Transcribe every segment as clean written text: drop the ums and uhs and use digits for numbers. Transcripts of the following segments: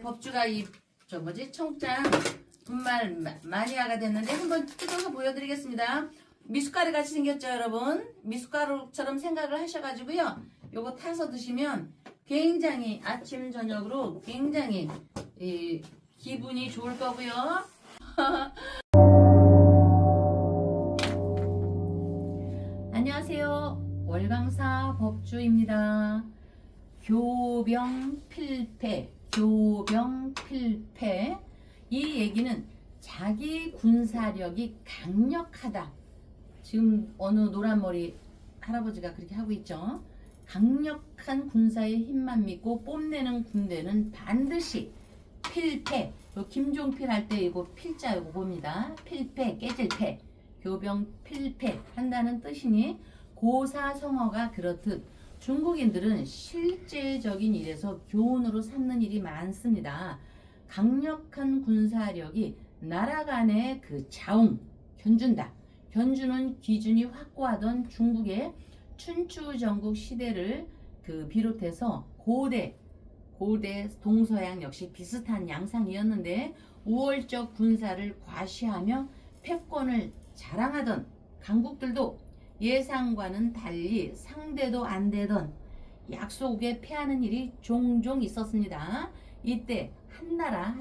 법주가 청장 분말 마니아가 됐는데 한번 뜯어서 보여드리겠습니다. 미숫가루 같이 생겼죠, 여러분? 미숫가루처럼 생각을 하셔가지고요. 요거 타서 드시면 굉장히 아침 저녁으로 굉장히 기분이 좋을 거고요. 안녕하세요. 월광사 법주입니다. 교병필패, 교병필패. 이 얘기는 자기 군사력이 강력하다. 지금 어느 노란머리 할아버지가 그렇게 하고 있죠. 강력한 군사의 힘만 믿고 뽐내는 군대는 반드시 필패. 김종필 할 때 이거 필자 이거 봅니다. 필패, 깨질 패. 교병 필패 한다는 뜻이니 고사성어가 그렇듯 중국인들은 실제적인 일에서 교훈으로 삼는 일이 많습니다. 강력한 군사력이 나라 간의 그 자웅, 견준다. 견주는 기준이 확고하던 중국의 춘추전국 시대를 비롯해서 고대 동서양 역시 비슷한 양상이었는데 우월적 군사를 과시하며 패권을 자랑하던 강국들도 예상과는 달리 상대도 안 되던 약속에 패하는 일이 종종 있었습니다. 이때 한나라가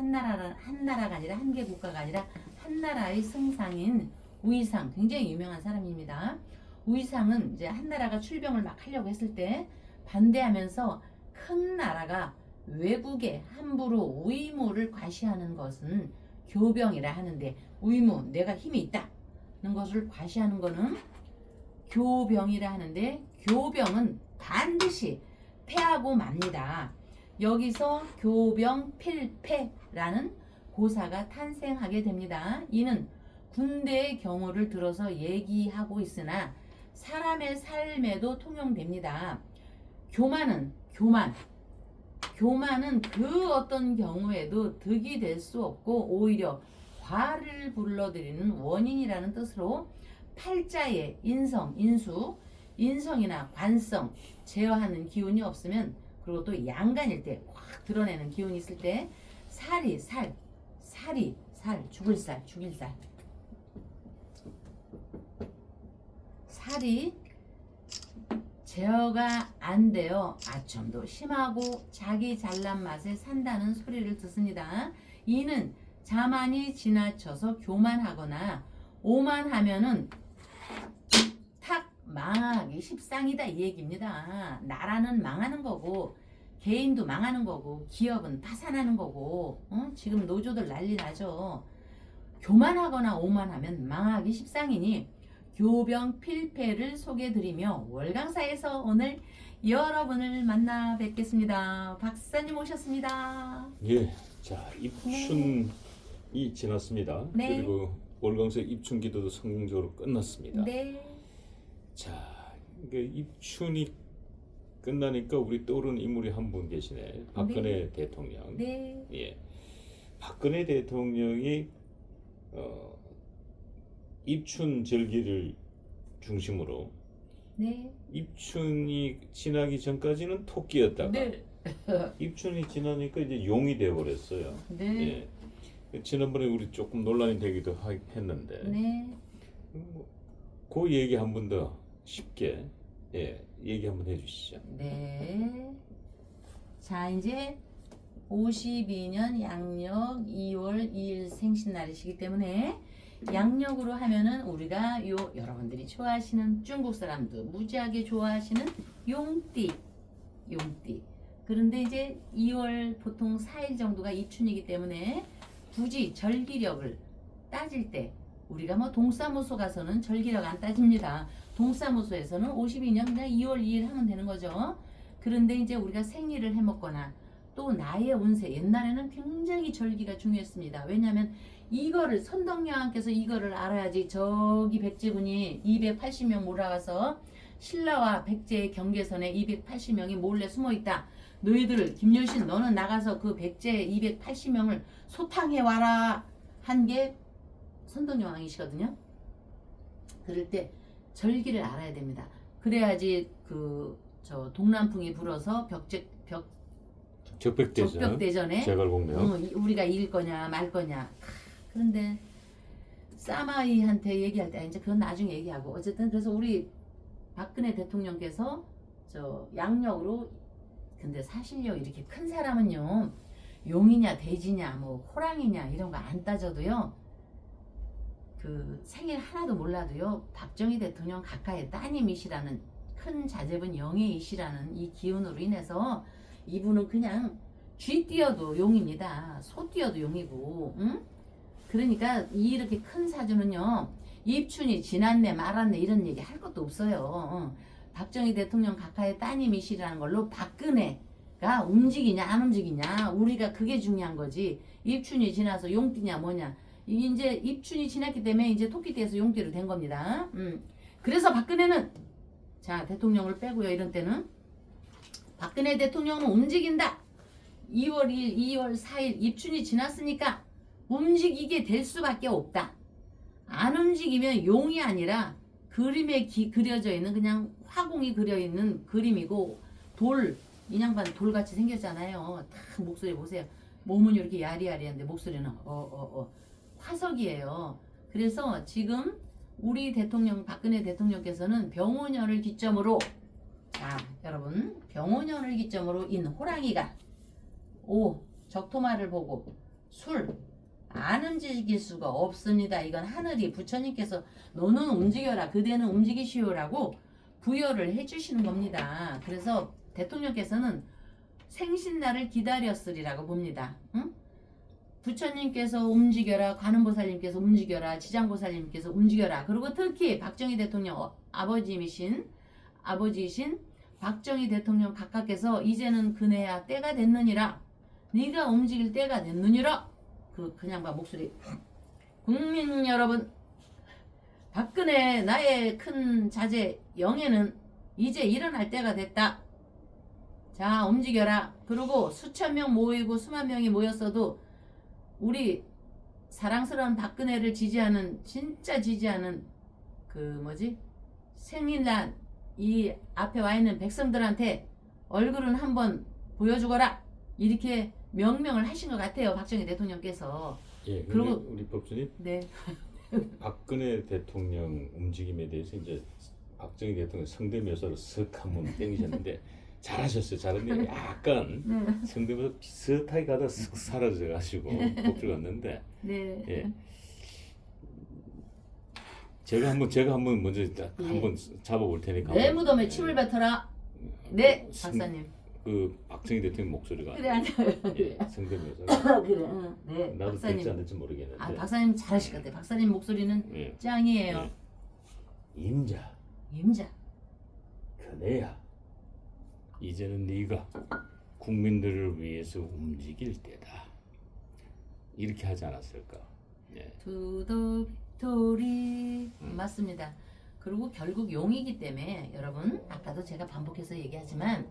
아니라 한 개 국가가 아니라 한나라의 승상인 우의상, 굉장히 유명한 사람입니다. 우의상은 이제 한나라가 출병을 막 하려고 했을 때 반대하면서 큰 나라가 외국에 함부로 의무를 과시하는 것은 교병이라 하는데, 의무, 내가 힘이 있다는 것을 과시하는 것은 교병이라 하는데, 교병은 반드시 패하고 맙니다. 여기서 교병필패라는 고사가 탄생하게 됩니다. 이는 군대의 경우를 들어서 얘기하고 있으나 사람의 삶에도 통용됩니다. 교만은 그 어떤 경우에도 득이 될 수 없고 오히려 과를 불러들이는 원인이라는 뜻으로 팔자에 인성, 인성이나 관성 제어하는 기운이 없으면, 그리고 또 양간일 때 확 드러내는 기운이 있을 때 살이 죽일 살 살이 제어가 안 되어 아첨도 심하고 자기 잘난 맛에 산다는 소리를 듣습니다. 이는 자만이 지나쳐서 교만하거나 오만하면은 탁 망하기 십상이다 이 얘기입니다. 나라는 망하는 거고 개인도 망하는 거고 기업은 파산하는 거고 지금 노조들 난리 나죠. 교만하거나 오만하면 망하기 십상이니 교병 필패를 소개해드리며 월광사에서 오늘 여러분을 만나 뵙겠습니다. 박사님 오셨습니다. 예, 자 입춘이 지났습니다. 네. 그리고 월광사 입춘 기도도 성공적으로 끝났습니다. 네. 자, 이게 입춘이 끝나니까 우리 떠오르는 인물이 한 분 계시네. 박근혜 대통령. 네. 예, 박근혜 대통령이 입춘 절기를 중심으로 네. 입춘이 지나기 전까지는 토끼였다가 네. 입춘이 지나니까 이제 용이 되어버렸어요. 네. 예. 지난번에 우리 조금 논란이 되기도 했는데 네. 그 얘기 한 번 더 쉽게 얘기 한번 해주시죠. 네. 자, 이제 52년 양력 2월 2일 생신날이시기 때문에 양력으로 하면은 우리가 여러분들이 좋아하시는 중국 사람도 무지하게 좋아하시는 용띠. 그런데 이제 2월 보통 4일 정도가 입춘이기 때문에 굳이 절기력을 따질 때 우리가 뭐 동사무소 가서는 절기력 안 따집니다. 동사무소에서는 52년 그냥 2월 2일 하면 되는 거죠. 그런데 이제 우리가 생일을 해먹거나 또 나의 운세, 옛날에는 굉장히 절기가 중요했습니다. 왜냐하면 이거를 선덕여왕께서 이거를 알아야지 저기 백제군이 280명 몰아가서 신라와 백제의 경계선에 280명이 몰래 숨어있다. 너희들 김여신 너는 나가서 그 백제 280명을 소탕해와라 한 게 선덕여왕이시거든요. 그럴 때 절기를 알아야 됩니다. 그래야지 동남풍이 불어서 적벽대전, 적벽대전에 제갈공명. 우리가 이길 거냐 말 거냐. 그런데 사마이한테 얘기할 때 이제 그건 나중에 얘기하고 어쨌든 그래서 우리 박근혜 대통령께서 저 양력으로 근데 사실요 이렇게 큰 사람은요 용이냐 돼지냐 뭐 호랑이냐 이런 거 안 따져도요 그 생일 하나도 몰라도요 박정희 대통령 가까이 따님이시라는 큰 자제분 영예이시라는 이 기운으로 인해서 이분은 그냥 쥐 띄어도 용입니다. 소 띄어도 용이고 응? 그러니까 이렇게 큰 사주는요 입춘이 지났네 말았네 이런 얘기 할 것도 없어요. 박정희 대통령 가까이 따님이시라는 걸로 박근혜가 움직이냐 안 움직이냐 우리가 그게 중요한 거지. 입춘이 지나서 용띠냐 뭐냐 이제 입춘이 지났기 때문에 이제 토끼띠에서 용띠로 된 겁니다. 그래서 박근혜는 자 대통령을 빼고요 이런 때는 박근혜 대통령은 움직인다. 2월 1일 2월 4일 입춘이 지났으니까 움직이게 될 수밖에 없다. 안 움직이면 용이 아니라 그림에 그려져 있는 그냥 화공이 그려 있는 그림이고 돌 인양반 돌같이 생겼잖아요. 다 목소리 보세요. 몸은 이렇게 야리야리한데 목소리는 화석이에요. 그래서 지금 우리 대통령 박근혜 대통령께서는 병오년을 기점으로 자 여러분 병오년을 기점으로 인 호랑이가 적토마를 보고 술 안 움직일 수가 없습니다. 이건 하늘이 부처님께서 너는 움직여라 그대는 움직이시오라고 부여를 해주시는 겁니다. 그래서 대통령께서는 생신날을 기다렸으리라고 봅니다. 응? 부처님께서 움직여라 관음보살님께서 움직여라 지장보살님께서 움직여라 그리고 특히 박정희 대통령 아버지이신 박정희 대통령 각하께서 이제는 그네야 때가 됐느니라 네가 움직일 때가 됐느니라 그냥 봐 목소리 국민 여러분 박근혜 나의 큰 자제 영예는 이제 일어날 때가 됐다. 자 움직여라. 그리고 수천 명 모이고 수만 명이 모였어도 우리 사랑스러운 박근혜를 지지하는 진짜 지지하는 그 뭐지 생일날 이 앞에 와 있는 백성들한테 얼굴은 한번 보여주거라 이렇게 명령을 하신 것 같아요 박정희 대통령께서. 예, 그리고 우리 법주님 네 박근혜 대통령 움직임에 대해서 이제 박정희 대통령 성대묘사로 쓱 한번 땡기셨는데 잘하셨어요. 잘했는데 약간 네. 성대묘사 비슷하게 가다 쓱 사라져가지고 복줄 갔는데 네. 예. 제가 한번 먼저 한번 잡아볼 테니까. 내 한번, 무덤에 예. 침을 뱉어라. 네 성- 박사님. 그 박정희 대통령 목소리가 그래 앉아요. 예, 성대묘사. 그래. 응. 네 나도 될지 박사님. 안 될지 모르겠는데. 아 박사님 잘하실 것 같아요. 박사님 목소리는 예. 짱이에요. 예. 임자, 임자. 그네야. 이제는 네가 국민들을 위해서 움직일 때다. 이렇게 하지 않았을까? 예. 투더 빅토리 맞습니다. 그리고 결국 용이기 때문에 여러분 아까도 제가 반복해서 얘기하지만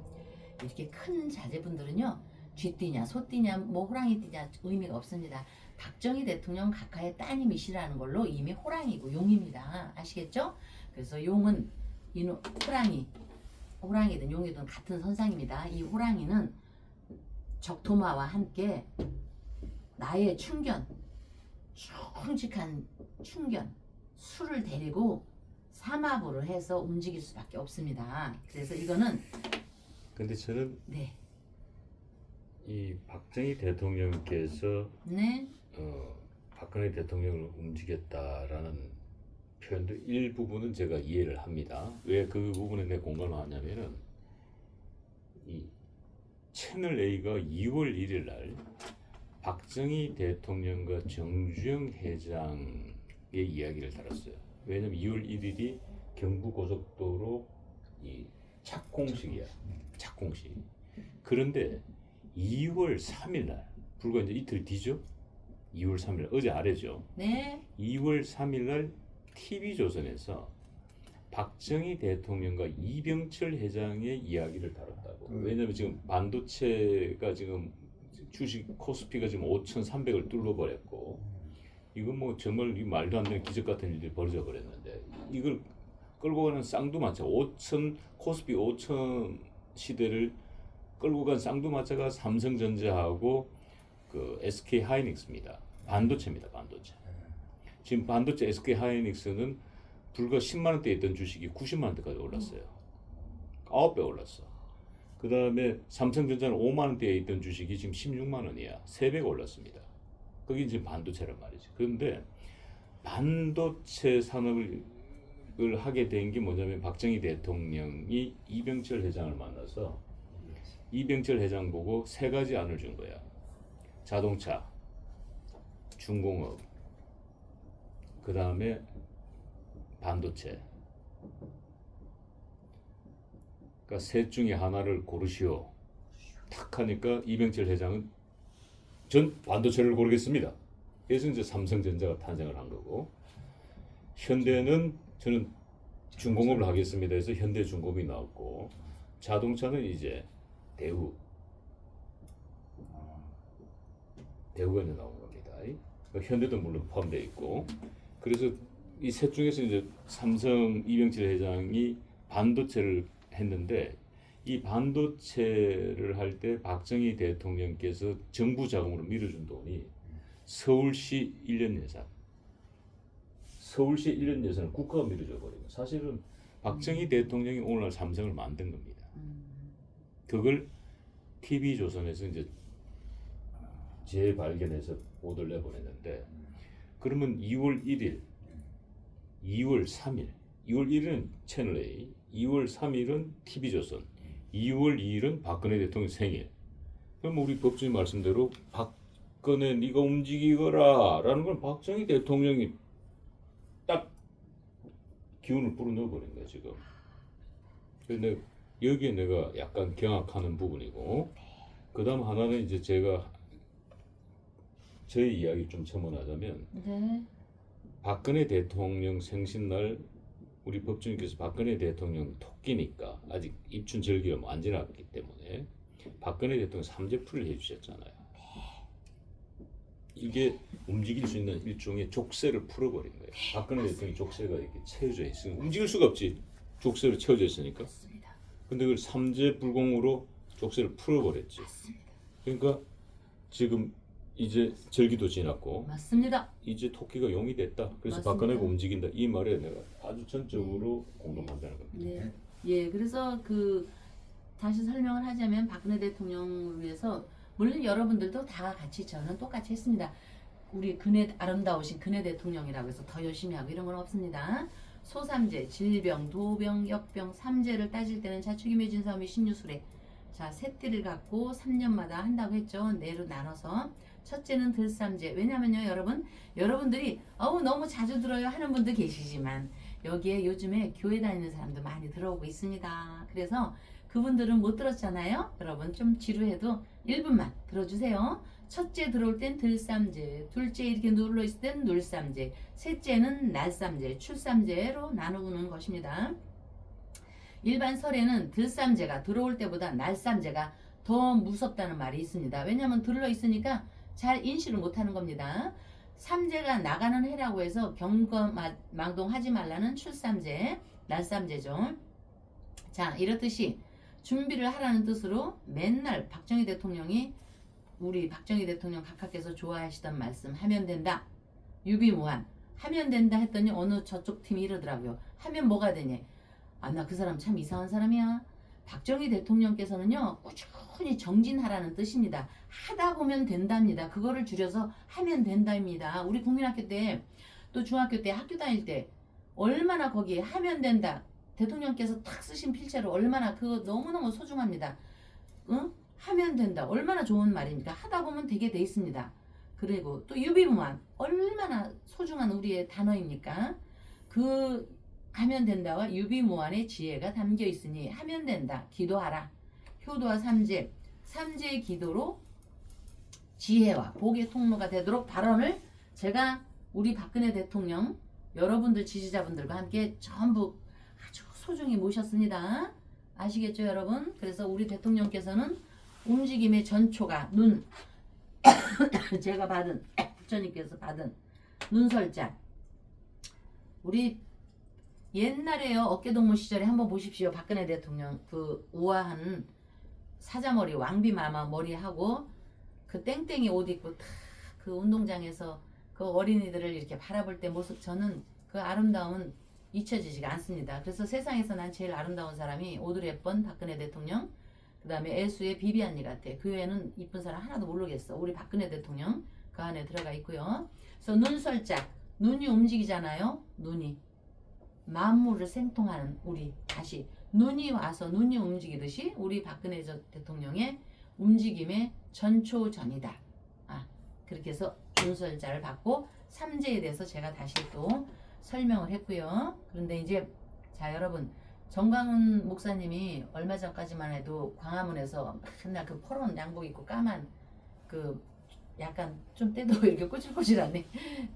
이렇게 큰 자제분들은요 쥐띠냐 소띠냐 뭐 호랑이띠냐 의미가 없습니다. 박정희 대통령 각하의 따님이시라는 걸로 이미 호랑이고 용입니다. 아시겠죠? 그래서 용은 호랑이든 용이든 같은 선상입니다. 이 호랑이는 적토마와 함께 나의 충견 충직한 충견 수를 데리고 삼합으로 해서 움직일 수밖에 없습니다. 그래서 이거는 근데 저는 네, 이 박정희 대통령께서 네, 박근혜 대통령을 움직였다라는 표현도 일부분은 제가 이해를 합니다. 왜 그 부분에 내 공감을 하냐면은 이 채널 A가 2월 1일 날 박정희 대통령과 정주영 회장의 이야기를 다뤘어요. 왜냐면 2월 1일이 경부고속도로 이 착공식이야. 착공식. 그런데 2월 3일 날 불과 이제 이틀 뒤죠. 2월 3일 날 어제 아래죠. 네, 2월 3일 날 TV조선에서 박정희 대통령과 이병철 회장의 이야기를 다뤘다고. 왜냐면 지금 반도체가 지금 주식 코스피가 지금 5,300을 뚫어버렸고 이건 뭐 정말 이 말도 안 되는 기적 같은 일들이 벌어져 버렸는데 이걸 끌고 가는 쌍두마차 5천 코스피 5천 시대를 끌고 간 쌍두마차가 삼성전자하고 그 SK 하이닉스입니다. 반도체입니다. 반도체. 지금 반도체 SK 하이닉스는 불과 10만 원대에 있던 주식이 90만 원대까지 올랐어요. 9배 올랐어. 그 다음에 삼성전자는 5만 원대에 있던 주식이 지금 16만 원이야. 3배가 올랐습니다. 그게 지금 반도체란 말이지. 그런데 반도체 산업을 하게 된 게 뭐냐면 박정희 대통령이 이병철 회장을 만나서 이병철 회장 보고 3가지 안을 준 거야. 자동차, 중공업, 그 다음에 반도체. 그러니까 셋 중에 하나를 고르시오. 탁 하니까 이병철 회장은 전 반도체를 고르겠습니다. 그래서 이제 삼성전자가 탄생을 한 거고, 현대는 저는 중공업을 하겠습니다 해서 현대중공업이 나왔고, 자동차는 이제 대우가 이제 나온 겁니다. 그러니까 현대도 물론 포함되어 있고, 그래서 이 셋 중에서 이제 삼성 이병철 회장이 반도체를 했는데, 이 반도체를 할 때 박정희 대통령께서 정부 자금으로 밀어준 돈이 서울시 1년 예산. 서울시 1년 예산을 국가가 밀어줘 버리고, 사실은 박정희 대통령이 오늘날 삼성을 만든 겁니다. 그걸 TV조선에서 이제 재발견해서 보도를 내보냈는데, 그러면 2월 1일, 2월 3일, 2월 1일은 채널A, 2월 3일은 TV조선, 2월 2일은 박근혜 대통령 생일. 그럼 우리 법조인 말씀대로 박근혜 네가 움직이거라 라는 건 박정희 대통령이 딱 기운을 불어넣어버린 거야 지금. 근데 여기에 내가 약간 경악하는 부분이고, 그 다음 하나는 이제 제가 저의 이야기 좀 첨언하자면, 네. 박근혜 대통령 생신날 우리 법조인께서 박근혜 대통령 토끼니까 아직 입춘 절기가 안 지났기 때문에 박근혜 대통령 삼재풀이를 해주셨잖아요. 이게 움직일 수 있는 일종의 족쇄를 풀어버린 거예요. 박근혜 대통령 족쇄가 이렇게 채워져 있으니 움직일 수가 없지. 족쇄로 채워져 있으니까. 맞습니다. 근데 그걸 삼재불공으로 족쇄를 풀어버렸지. 맞습니다. 그러니까 지금 이제 절기도 지났고 맞습니다. 이제 토끼가 용이 됐다. 그래서 맞습니다. 박근혜가 움직인다. 이 말에 내가 아주 전적으로 공감한다는 겁니다. 네. 예, 그래서 다시 설명을 하자면 박근혜 대통령을 위해서 물론 여러분들도 다 같이 저는 똑같이 했습니다. 우리 아름다우신 근혜 대통령이라고 해서 더 열심히 하고 이런 건 없습니다. 소삼재, 질병, 도병, 역병, 삼재를 따질 때는 자축임의 진사오미 신유술에 자, 셋띠를 갖고 3년마다 한다고 했죠. 내로 나눠서. 첫째는 들삼재. 왜냐면요, 여러분들이 너무 자주 들어요 하는 분도 계시지만 여기에 요즘에 교회 다니는 사람도 많이 들어오고 있습니다. 그래서 그분들은 못 들었잖아요. 여러분 좀 지루해도 1분만 들어주세요. 첫째 들어올 땐 들삼재, 둘째 이렇게 눌러 있을 땐 눌삼재, 셋째는 날삼재, 출삼재로 나누는 것입니다. 일반 설에는 들삼재가 들어올 때보다 날삼재가 더 무섭다는 말이 있습니다. 왜냐하면 들러 있으니까 잘 인식을 못하는 겁니다. 삼재가 나가는 해라고 해서 경거망동하지 말라는 출삼재, 날삼재죠. 자, 이렇듯이 준비를 하라는 뜻으로 맨날 박정희 대통령이 우리 박정희 대통령 각하께서 좋아하시던 말씀 하면 된다. 유비무한 하면 된다 했더니 어느 저쪽 팀이 이러더라고요. 하면 뭐가 되냐. 나 그 사람 참 이상한 사람이야. 박정희 대통령께서는요 꾸준히 정진하라는 뜻입니다. 하다 보면 된답니다. 그거를 줄여서 하면 된다입니다. 우리 국민학교 때 또 중학교 때 학교 다닐 때 얼마나 거기에 하면 된다 대통령께서 탁 쓰신 필체로 얼마나 그거 너무너무 소중합니다. 응? 하면 된다 얼마나 좋은 말입니까? 하다 보면 되게 돼 있습니다. 그리고 또 유비무한 얼마나 소중한 우리의 단어입니까? 하면 된다와 유비무한의 지혜가 담겨 있으니 하면 된다. 기도하라. 효도와 삼재. 삼재의 기도로 지혜와 복의 통로가 되도록 발언을 제가 우리 박근혜 대통령 여러분들 지지자분들과 함께 전부 아주 소중히 모셨습니다. 아시겠죠 여러분? 그래서 우리 대통령께서는 움직임의 전초가 눈 제가 부처님께서 받은 눈설자 우리 옛날에요 어깨동무 시절에 한번 보십시오. 박근혜 대통령 우아한 사자머리 왕비마마 머리 하고 그 땡땡이 옷 입고 탁 그 운동장에서 그 어린이들을 이렇게 바라볼 때 모습 저는 그 아름다움은 잊혀지지가 않습니다. 그래서 세상에서 난 제일 아름다운 사람이 오드리 헵번 박근혜 대통령 그 다음에 애수의 비비안이 같아. 그 외에는 이쁜 사람 하나도 모르겠어. 우리 박근혜 대통령 그 안에 들어가 있고요. 그래서 눈설짝 눈이 움직이잖아요. 눈이 만물을 생통하는 우리 다시 눈이 와서 눈이 움직이듯이 우리 박근혜 대통령의 움직임의 전초전이다. 그렇게 해서 눈설자를 받고 삼재에 대해서 제가 다시 또 설명을 했고요. 그런데 이제 자 여러분 정광훈 목사님이 얼마 전까지만 해도 광화문에서 맨날 그 퍼런 양복 입고 까만 그 약간 좀 때도 이렇게 꼬질꼬질한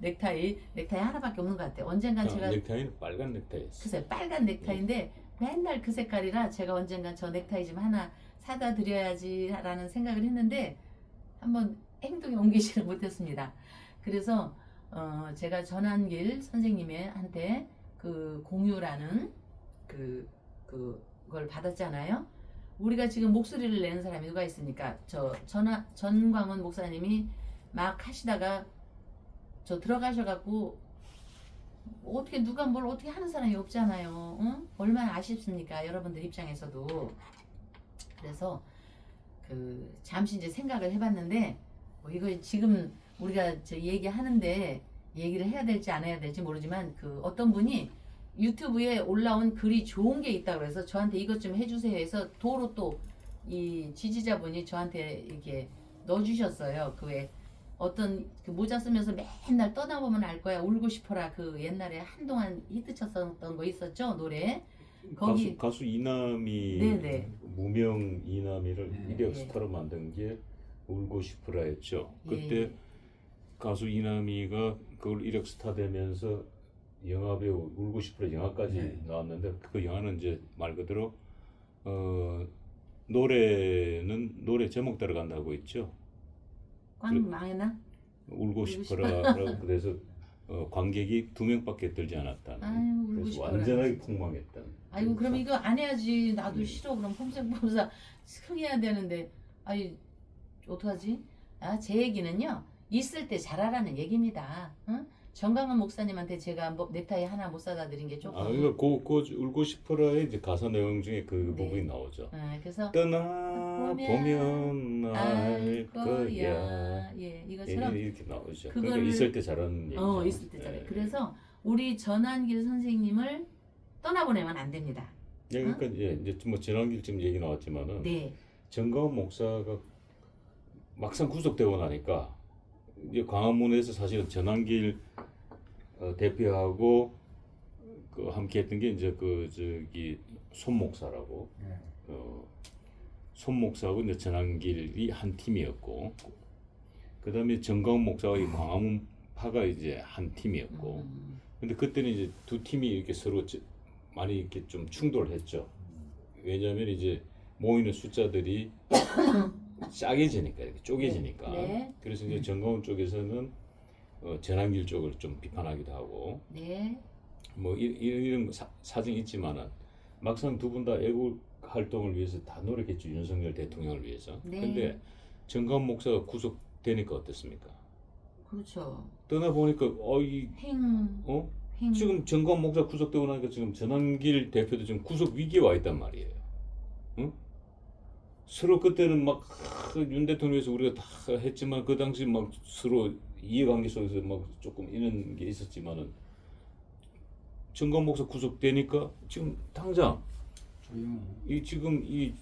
넥타이 하나밖에 없는 것 같아요. 언젠간 제가 넥타이는 빨간 넥타이였어. 글쎄 빨간 넥타이인데 맨날 그 색깔이라 제가 언젠간 저 넥타이 좀 하나 사다 드려야지라는 생각을 했는데 한번 행동에 옮기지는 못했습니다. 그래서 제가 전한길 선생님한테 그 공유라는 그걸 받았잖아요. 우리가 지금 목소리를 내는 사람이 누가 있습니까? 전광훈 목사님이 막 하시다가 저 들어가셔갖고 어떻게 누가 뭘 어떻게 하는 사람이 없잖아요. 응? 얼마나 아쉽습니까? 여러분들 입장에서도. 그래서 그 잠시 이제 생각을 해봤는데 이거 지금 우리가 저 얘기하는데 얘기를 해야 될지 안 해야 될지 모르지만 그 어떤 분이 유튜브에 올라온 글이 좋은 게 있다고 해서 저한테 이것 좀 해주세요 해서 도로 또 이 지지자분이 저한테 이렇게 넣어주셨어요. 그 왜 어떤 그 모자 쓰면서 맨날 떠나보면 알 거야 울고 싶어라 그 옛날에 한동안 히트 쳤었던 거 있었죠 노래. 거기 가수 이남이 네네. 무명 이남이를 네. 이력 예. 스타로 만든 게 울고 싶어라였죠. 그때 예. 가수 이남이가 그걸 이력 스타 되면서 영화 배우 울고 싶어라 영화까지 네. 나왔는데 그 영화는 이제 말 그대로 노래는 노래 제목 따라간다고 했죠. 꽝 망했나? 울고 울고 싶어라라고 그래서 관객이 2명밖에 들지 않았다는. 아유 울고 그래서 싶어라. 완전하게 폭망했던. 아이고 그럼 이거 안 해야지 나도 네. 싫어 그럼 폼생폼사 흥해야 되는데 아이 어떡하지? 제 얘기는요 있을 때 잘하라는 얘기입니다. 응? 정강원 목사님한테 제가 뭐 넥타이 하나 못 사다 드린 게 조금 그러니까 그 울고 싶어라의 이제 가사 내용 중에 그 네. 부분이 나오죠. 그래서 떠나 보면 알 거야. 예 이것처럼 이렇게 나오죠. 그거를- 그러니까 있을 때 잘하는 얘기죠. 있을 때 잘해. 예. 그래서 우리 전한길 선생님을 떠나보내면 안 됩니다. 예, 그러니까 이제 뭐 전환길 지금 얘기 나왔지만은 네. 정가원 목사가 막상 구속되고 나니까 이제 광화문에서 사실은 전환길 대표하고 그 함께했던 게 이제 그 저기 손 목사라고 네. 손 목사하고 이제 전환길이 한 팀이었고 그다음에 정가원 목사와 이 광화문파가 이제 한 팀이었고 근데 그때는 이제 두 팀이 이렇게 서로 많이 이렇게 좀 충돌했죠. 왜냐하면 이제 모이는 숫자들이 짜게지니까 이렇게 쪼개지니까. 네. 그래서 이제 정가원 쪽에서는 전환길 쪽을 좀 비판하기도 하고 네. 뭐 이런 사정이 있지만은 막상 두 분 다 애국 활동을 위해서 다 노력했죠. 윤석열 대통령을 위해서. 네. 근데 정가원 목사가 구속되니까 어땠습니까? 그렇죠. 떠나 보니까 이 행 지금 정관 목사 구속되고 나니까 지금 전환길 대표도 지금 구속 위기에 와 있단 말이에요. 응? 서로 그때는 막 윤 대통령에서 우리가 다 했지만 그 당시 막 서로 이해관계 속에서 막 조금 이런 게 있었지만은 정관 목사 구속되니까 지금 당장 조용히. 지금 이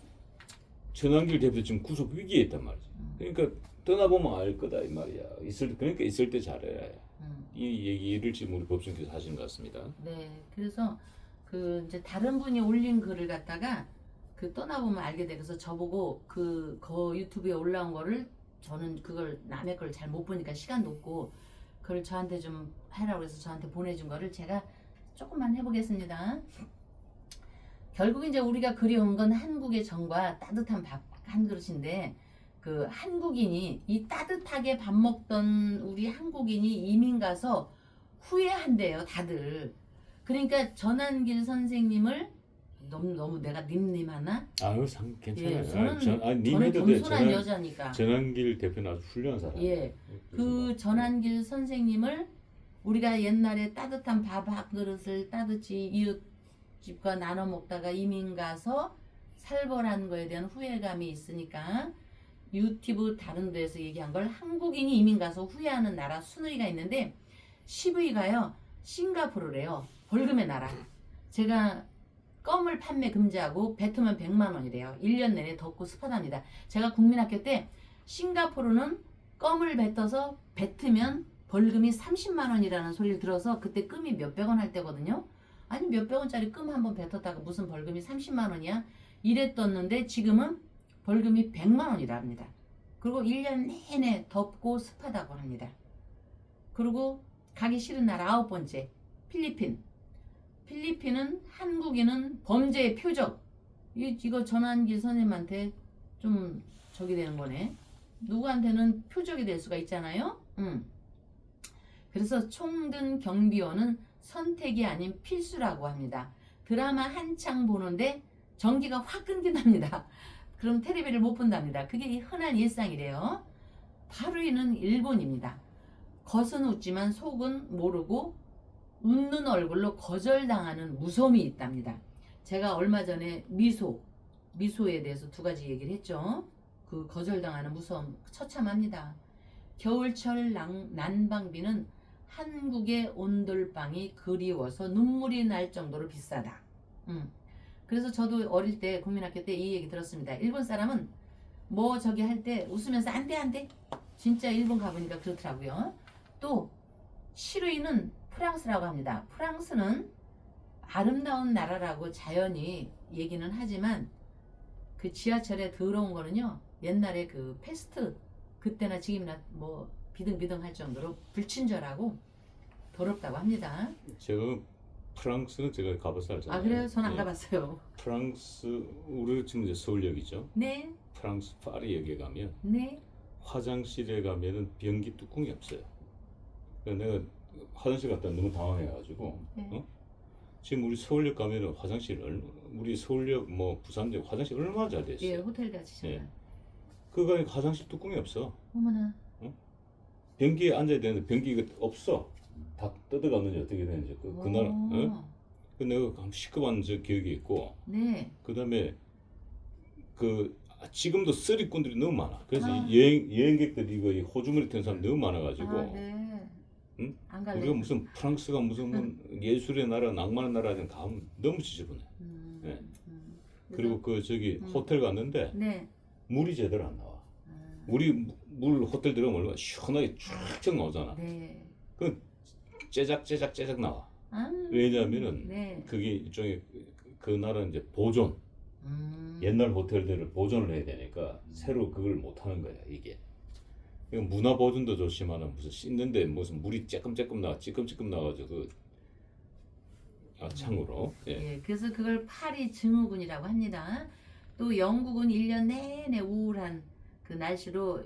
전환길 대표 지금 구속 위기에 있단 말이지. 그러니까 떠나보면 알 거다 이 말이야. 그러니까 있을 때 잘해야 해. 이 얘기를 지금 우리 법정께서 하신 것 같습니다. 네, 그래서 그 이제 다른 분이 올린 글을 갖다가 그 떠나보면 알게 돼. 그래서 저보고 그 유튜브에 올라온 거를 저는 그걸 남의 걸 잘 못 보니까 시간도 없고 그걸 저한테 좀 해라고 해서 저한테 보내준 거를 제가 조금만 해보겠습니다. 결국 이제 우리가 그리운 건 한국의 정과 따뜻한 밥 한 그릇인데 그 한국인이 이 따뜻하게 밥 먹던 우리 한국인이 이민 가서 후회한대요 다들. 그러니까 전한길 선생님을 너무 내가 님하나? 아유 괜찮아요. 예, 저는 님 저는 해도 돼. 겸손한 여자니까. 전환길 대표는 아주 훌륭한 사람. 예, 그 전환길 선생님을 우리가 옛날에 따뜻한 밥 한 그릇을 따뜻이 이웃집과 나눠 먹다가 이민 가서 살벌한 거에 대한 후회감이 있으니까 유튜브 다른 데서 얘기한 걸 한국인이 이민 가서 후회하는 나라 순위가 있는데 10위가요 싱가포르래요. 벌금의 나라. 제가 껌을 판매 금지하고 뱉으면 100만 원이래요. 1년 내내 덥고 습하답니다. 제가 국민학교 때 싱가포르는 껌을 뱉어서 뱉으면 벌금이 30만 원이라는 소리를 들어서 그때 껌이 몇백 원 할 때거든요. 아니 몇백 원짜리 껌 한 번 뱉었다가 무슨 벌금이 30만 원이야? 이랬었는데 지금은 벌금이 100만 원이라 합니다. 그리고 1년 내내 덥고 습하다고 합니다. 그리고 가기 싫은 나라 9번째 필리핀. 필리핀은 한국인은 범죄의 표적. 이거 전환길 선생님한테 좀 적이 되는 거네. 누구한테는 표적이 될 수가 있잖아요. 그래서 총든 경비원은 선택이 아닌 필수라고 합니다. 드라마 한창 보는데 전기가 확 끊긴답니다. 그럼 텔레비를 못 본답니다. 그게 흔한 일상이래요. 8위는 일본입니다. 겉은 웃지만 속은 모르고 웃는 얼굴로 거절당하는 무서움이 있답니다. 제가 얼마 전에 미소에 대해서 2가지 얘기를 했죠. 그 거절당하는 무서움 처참합니다. 겨울철 난방비는 한국의 온돌방이 그리워서 눈물이 날 정도로 비싸다. 그래서 저도 어릴 때 국민학교 때 이 얘기 들었습니다. 일본 사람은 뭐 저기 할 때 웃으면서 안 돼. 진짜 일본 가보니까 그렇더라고요. 또 7위는 프랑스라고 합니다. 프랑스는 아름다운 나라라고 자연이 얘기는 하지만 그 지하철에 더러운 거는요. 옛날에 그 패스트 그때나 지금이나 뭐 비등비등 할 정도로 불친절하고 더럽다고 합니다. 제가 프랑스는 제가 가봐서 알잖아요. 아 그래요? 전 안 가봤어요. 프랑스 우리 지금 이제 서울역이죠. 네. 프랑스 파리역에 가면 네. 화장실에 가면은 변기 뚜껑이 없어요. 그래서 내가 화장실 갔다 너무 당황해가지고 네. 지금 우리 서울역 가면은 우리 서울역 뭐 부산역 화장실 얼마나 잘 돼 있어요. 예, 호텔 같이. 예. 그거 화장실 뚜껑이 없어. 어머나. 변기에 앉아야 되는데 변기가 없어. 다 뜯어갔는지 어떻게 되는지 그날 그 내가 한번 시급한 저 기억이 있고. 네. 그다음에 지금도 쓰리꾼들이 너무 많아. 그래서 아. 여행객들이 이거 호주머니 튼 사람 너무 많아가지고. 아, 네. 응? 안 갈래. 우리가 무슨 프랑스가 무슨 뭐 예술의 나라, 낭만의 나라는 가면 너무 지저분해. 네. 그리고 호텔 갔는데 네. 물이 제대로 안 나와. 우리 물 호텔 들어가면 얼마나 시원하게 쫙쫙 나오잖아. 네. 그 째작 나와. 아. 왜냐하면은 네. 그게 일종의 그 나라는 이제 보존. 옛날 호텔들을 보존을 해야 되니까 새로 그걸 못 하는 거야 이게. 이거 문화 보존도 좋지만은 무슨 씻는데 무슨 물이 쬐끔쬐끔 나가지고 창으로. 예. 예. 그래서 그걸 파리 증후군이라고 합니다. 또 영국은 1년 내내 우울한 그 날씨로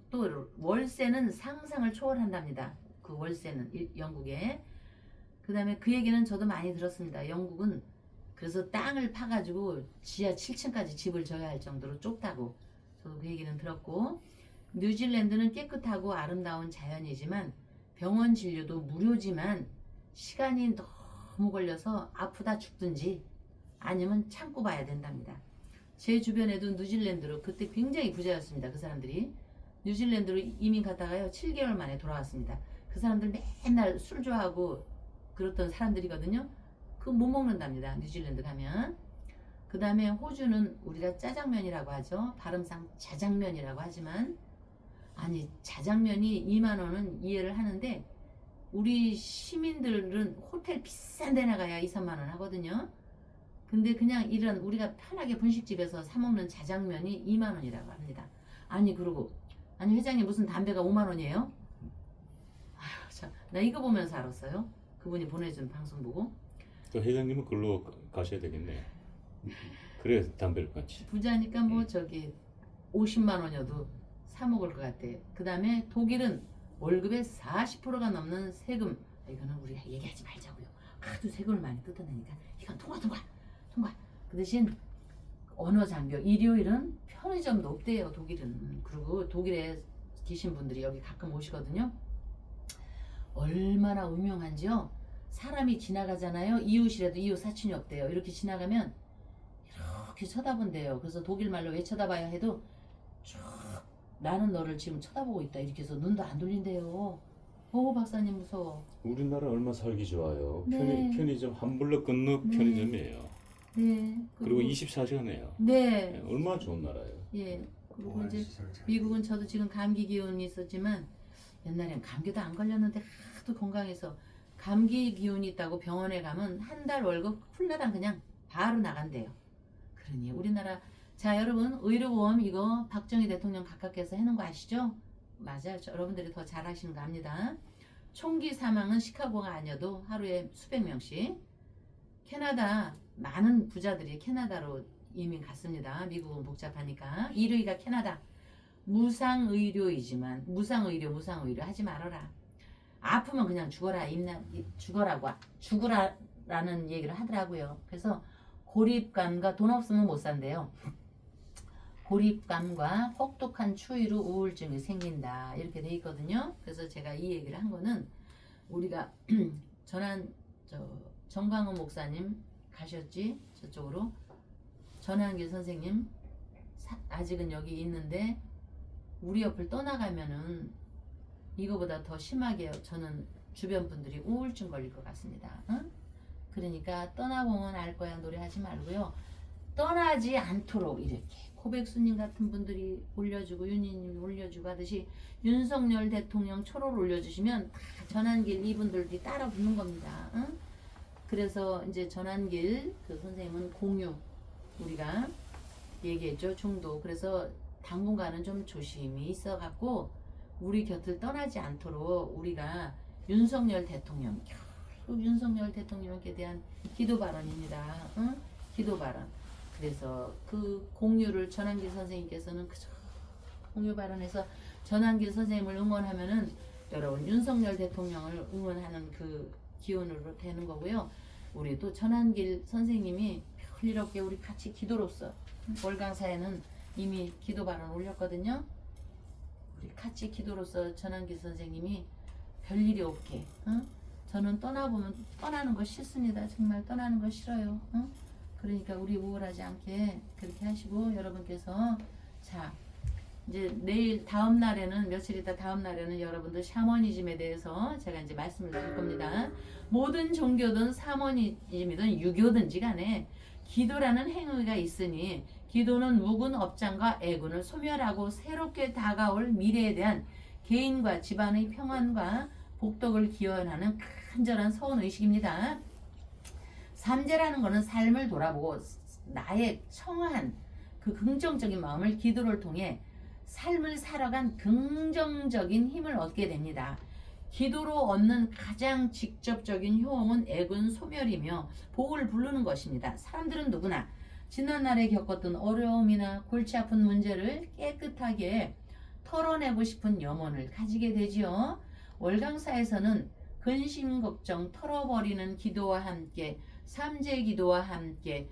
또 월세는 상상을 초월한답니다. 그 월세는 영국에. 그다음에 그 얘기는 저도 많이 들었습니다. 영국은 그래서 땅을 파가지고 지하 7층까지 집을 져야 할 정도로 좁다고 저도 그 얘기는 들었고, 뉴질랜드는 깨끗하고 아름다운 자연이지만 병원 진료도 무료지만 시간이 너무 걸려서 아프다 죽든지 아니면 참고 봐야 된답니다. 제 주변에도 뉴질랜드로 그때 굉장히 부자였습니다. 그 사람들이 뉴질랜드로 이민 갔다가요 7개월 만에 돌아왔습니다. 그 사람들 맨날 술 좋아하고 그랬던 사람들이거든요. 그거 못 먹는답니다. 뉴질랜드 가면. 그 다음에 호주는 우리가 짜장면이라고 하죠. 발음상 자장면이라고 하지만 아니 자장면이 2만 원은 이해를 하는데 우리 시민들은 호텔 비싼 데 나가야 2, 3만 원 하거든요. 근데 그냥 이런 우리가 편하게 분식집에서 사 먹는 자장면이 2만 원이라고 합니다. 아니 회장님 무슨 담배가 5만 원이에요? 아휴 참, 나 이거 보면서 알았어요. 그분이 보내준 방송 보고. 그 회장님은 글로 가셔야 되겠네. 그래야 담배를 끊지. 부자니까 뭐 저기 50만 원이어도 사 먹을 것 같아. 그 다음에 독일은 월급의 40%가 넘는 세금. 이거는 우리가 얘기하지 말자고요. 하도 세금을 많이 뜯어내니까 이건 통과. 통과. 그 대신 언어 장벽, 일요일은 편의점도 없대요, 독일은. 그리고 독일에 계신 분들이 여기 가끔 오시거든요. 얼마나 유명한지요. 사람이 지나가잖아요. 이웃이라도 이웃 사촌이 없대요. 이렇게 지나가면 이렇게 쳐다본대요. 그래서 독일 말로 왜 쳐다봐야 해도 쭉 나는 너를 지금 쳐다보고 있다 이렇게 해서 눈도 안 돌린대요. 오, 박사님 무서워. 우리나라 얼마 살기 좋아요. 네. 편의점 한 블럭 건너 네. 편의점이에요. 네. 그리고 24시간이에요. 네. 얼마나 좋은 나라예요. 예. 그리고 이제 미국은 저도 지금 감기 기운이 있었지만 옛날엔 감기도 안 걸렸는데 하도 건강해서 감기 기운이 있다고 병원에 가면 한 달 월급 훌라당 그냥 바로 나간대요. 그러니 우리나라 자 여러분 의료보험 이거 박정희 대통령 각각께서 해놓은 거 아시죠? 맞아요. 여러분들이 더 잘 아시는 거 압니다. 총기 사망은 시카고가 아니어도 하루에 수백 명씩. 캐나다 많은 부자들이 캐나다로 이민 갔습니다. 미국은 복잡하니까. 1위가 캐나다. 무상의료이지만 무상의료 하지 말아라. 아프면 그냥 죽어라. 죽으라라는 얘기를 하더라고요. 그래서 고립감과 돈 없으면 못 산대요. 고립감과 혹독한 추위로 우울증이 생긴다. 이렇게 돼 있거든요. 그래서 제가 이 얘기를 한 거는 우리가 정광훈 목사님 가셨지? 저쪽으로. 전한길 선생님 아직은 여기 있는데 우리 옆을 떠나가면은 이거보다 더 심하게 저는 주변 분들이 우울증 걸릴 것 같습니다. 응? 그러니까 떠나보면 알 거야 노래하지 말고요. 떠나지 않도록 이렇게 고백수님 같은 분들이 올려주고 윤희님이 올려주고 하듯이 윤석열 대통령 초를 올려주시면 다 전한길 이분들이 따라 붙는 겁니다. 응? 그래서 이제 전한길 그 선생님은 공유 우리가 얘기했죠. 중도. 그래서 당분간은 좀 조심히 있어 갖고 우리 곁을 떠나지 않도록 우리가 윤석열 대통령 결국 윤석열 대통령께 대한 기도 발언입니다. 응? 기도 발언. 그래서 그 공유를 전한길 선생님께서는 그저 공유 발언에서 전한길 선생님을 응원하면은 여러분 윤석열 대통령을 응원하는 그 기운으로 되는 거고요. 우리도 전한길 선생님이 별일없게 우리 같이 기도로서 월강사에는 이미 기도 발언 올렸거든요. 우리 같이 기도로서 전한길 선생님이 별일이 없게 저는 떠나는 거 싫습니다. 정말 떠나는 거 싫어요. 그러니까 우리 우울하지 않게 그렇게 하시고 여러분께서 자 이제 내일 다음 날에는 며칠 있다 다음 날에는 여러분들 샤머니즘에 대해서 제가 이제 말씀을 드릴 겁니다. 모든 종교든 샤머니즘이든 유교든지 간에 기도라는 행위가 있으니 기도는 묵은 업장과 애군을 소멸하고 새롭게 다가올 미래에 대한 개인과 집안의 평안과 복덕을 기원하는 간절한 서원의식입니다. 삼재라는 것은 삶을 돌아보고 나의 청아한 그 긍정적인 마음을 기도를 통해 삶을 살아간 긍정적인 힘을 얻게 됩니다. 기도로 얻는 가장 직접적인 효험은 애군 소멸이며 복을 부르는 것입니다. 사람들은 누구나 지난날에 겪었던 어려움이나 골치 아픈 문제를 깨끗하게 털어내고 싶은 염원을 가지게 되지요. 월강사에서는 근심 걱정 털어버리는 기도와 함께 삼재 기도와 함께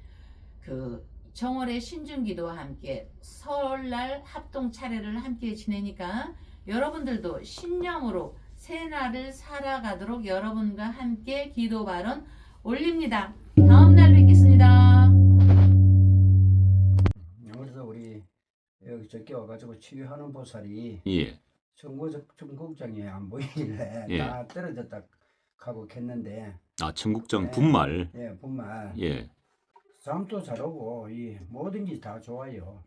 그 정월의 신중 기도와 함께 설날 합동 차례를 함께 지내니까 여러분들도 신념으로 새날을 살아가도록 여러분과 함께 기도 발언 올립니다. 다음 날 뵙겠습니다. 그래서 우리 여기 저기 와가지고 치유하는 보살이 예. 청국장에 안 보이길래 예. 다 떨어졌다 가고 했는데 아, 청국장 네. 분말. 예 분말 예. 잠도 잘 오고 이 모든 게 다 좋아요.